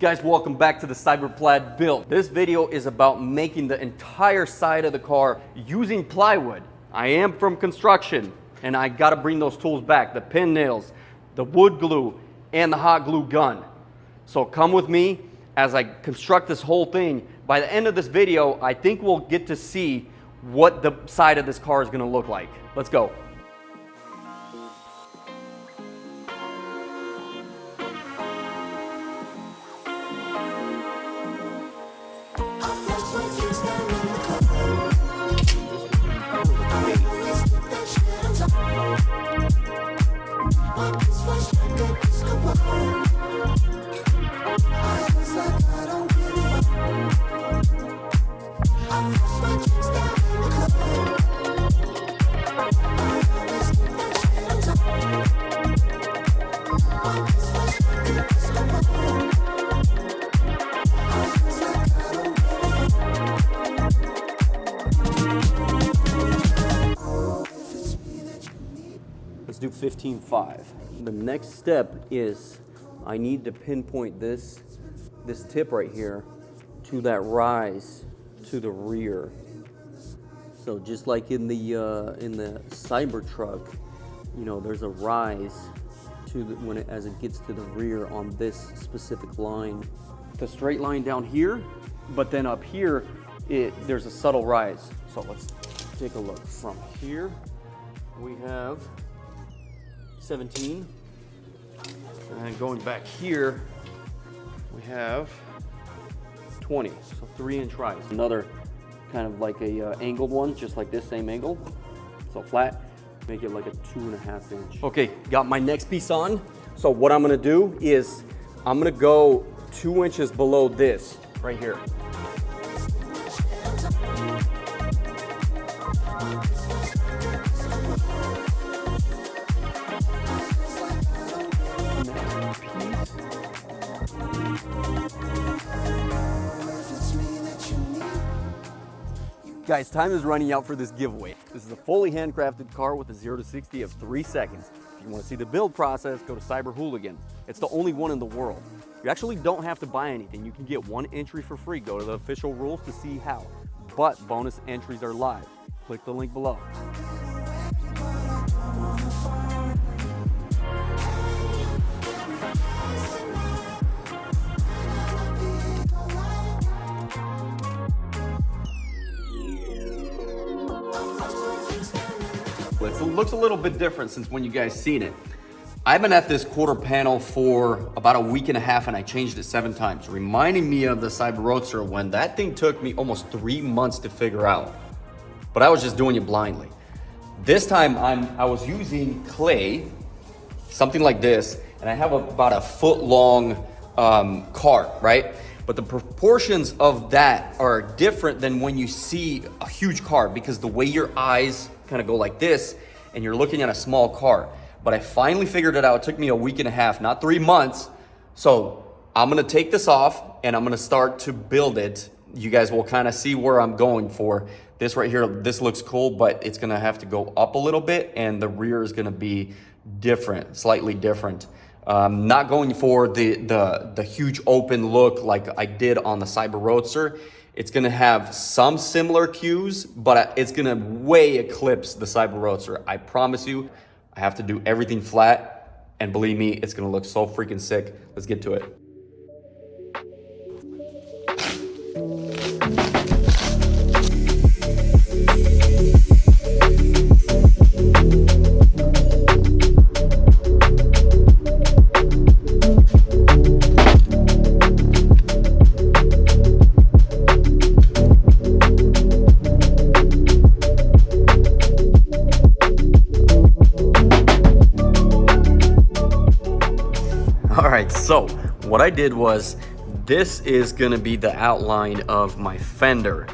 Guys, welcome back to the Cyberplaid build. This video is about making the entire side of the car using plywood. I am from construction and I gotta bring those tools back, the pin nails, the wood glue, and the hot glue gun. So come with me as I construct this whole thing. By the end of this video, I think we'll get to see what the side of this car is gonna look like. Let's go. Let's do 15.5. The next step is I need to pinpoint this tip right here to that rise to the rear. So just like in the Cybertruck, you know, there's a rise to as it gets to the rear on this specific line. The straight line down here, but then up here, there's a subtle rise. So let's take a look. From here, we have 17, and then going back here, we have 20, so 3-inch rise. Another kind of like a angled one, just like this, same angle, so flat, make it like a 2.5 inch. Okay, got my next piece on. So what I'm gonna do is, I'm gonna go 2 inches below this, right here. Guys, time is running out for this giveaway. This is a fully handcrafted car with a 0 to 60 of 3 seconds. If you want to see the build process, go to Cyber Hooligan. It's the only one in the world. You actually don't have to buy anything. You can get 1 entry for free. Go to the official rules to see how. But bonus entries are live. Click the link below. It looks a little bit different since when you guys seen it. I've been at this quarter panel for about a week and a half and I changed it 7 times, reminding me of the Cyber Roadster when that thing took me almost 3 months to figure out. But I was just doing it blindly. This time I was using clay, something like this, and I have about a 1-foot-long cart, right? But the proportions of that are different than when you see a huge car, because the way your eyes kind of go like this and you're looking at a small car. But I finally figured it out. It took me a week and a half, not 3 months. So I'm gonna take this off and I'm gonna start to build it. You guys will kind of see where I'm going for. This right here, this looks cool, but it's gonna have to go up a little bit and the rear is gonna be different, slightly different. Not going for the huge open look like I did on the Cyber Roadster. It's gonna have some similar cues, but it's gonna way eclipse the Cyber Roadster. I promise you, I have to do everything flat, and believe me, it's gonna look so freaking sick. Let's get to it. So what I did was, this is gonna be the outline of my fender.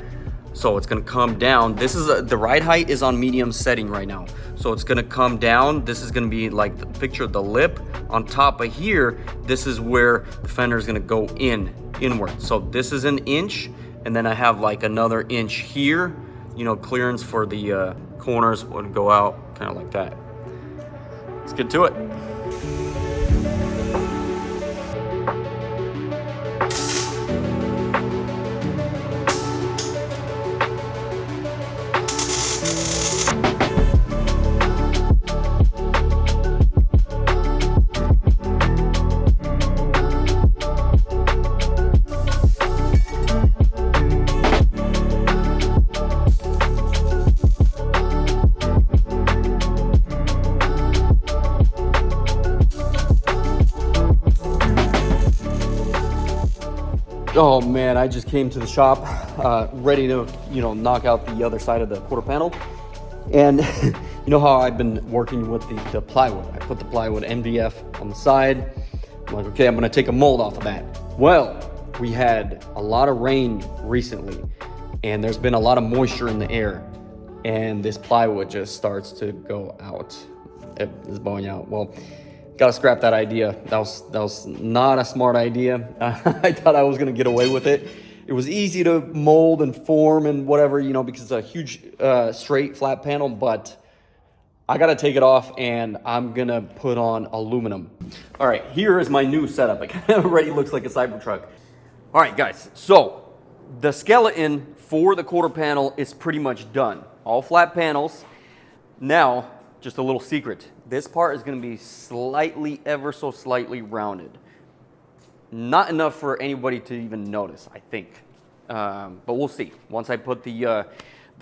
So it's gonna come down. This is the ride height is on medium setting right now. So it's gonna come down. This is gonna be like the picture of the lip. On top of here, this is where the fender is gonna go inward. So this is 1 inch, and then I have like another inch here, you know, clearance for the corners would go out kind of like that. Let's get to it. Oh man, I just came to the shop ready to, knock out the other side of the quarter panel. And you know how I've been working with the plywood. I put the plywood MDF on the side. I'm like, okay, I'm gonna take a mold off of that. Well, we had a lot of rain recently and there's been a lot of moisture in the air and this plywood just starts to go out. It is blowing out. Well, gotta scrap that idea. That was not a smart idea. I thought I was gonna get away with it. It was easy to mold and form and whatever, because it's a huge straight flat panel, but I gotta take it off and I'm gonna put on aluminum. All right, here is my new setup. It kind of already looks like a Cybertruck. All right, guys, so the skeleton for the quarter panel is pretty much done. All flat panels. Now, just a little secret. This part is gonna be slightly, ever so slightly rounded. Not enough for anybody to even notice, I think. But we'll see once I put the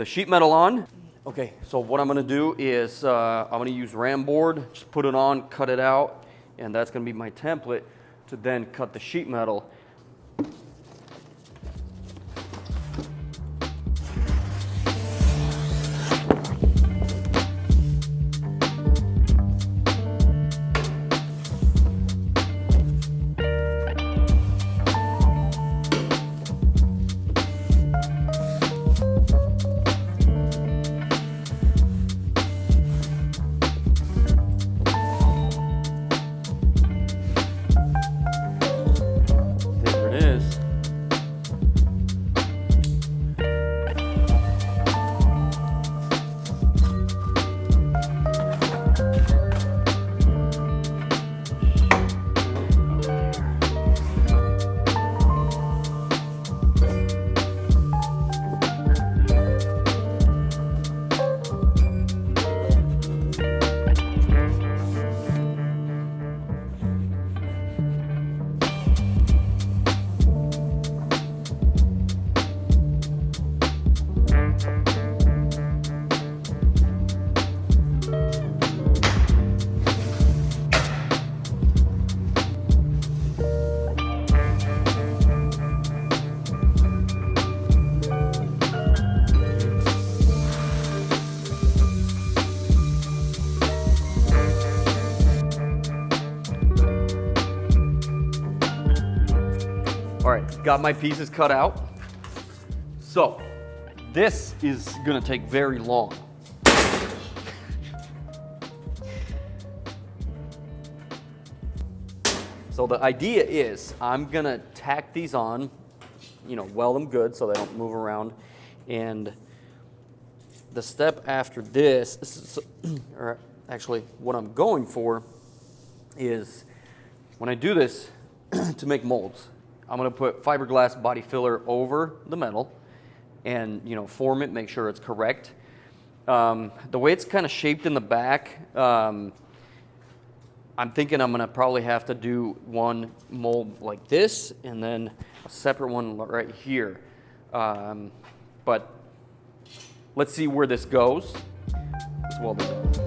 sheet metal on. Okay, so what I'm gonna do is I'm gonna use ram board, just put it on, cut it out, and that's gonna be my template to then cut the sheet metal. All right, got my pieces cut out. So this is gonna take very long. So the idea is I'm gonna tack these on, weld them good so they don't move around. And the step after this, or actually what I'm going for is when I do this to make molds, I'm gonna put fiberglass body filler over the metal and form it, make sure it's correct. The way it's kind of shaped in the back, I'm thinking I'm gonna probably have to do one mold like this and then a separate one right here. But let's see where this goes. Let's weld it.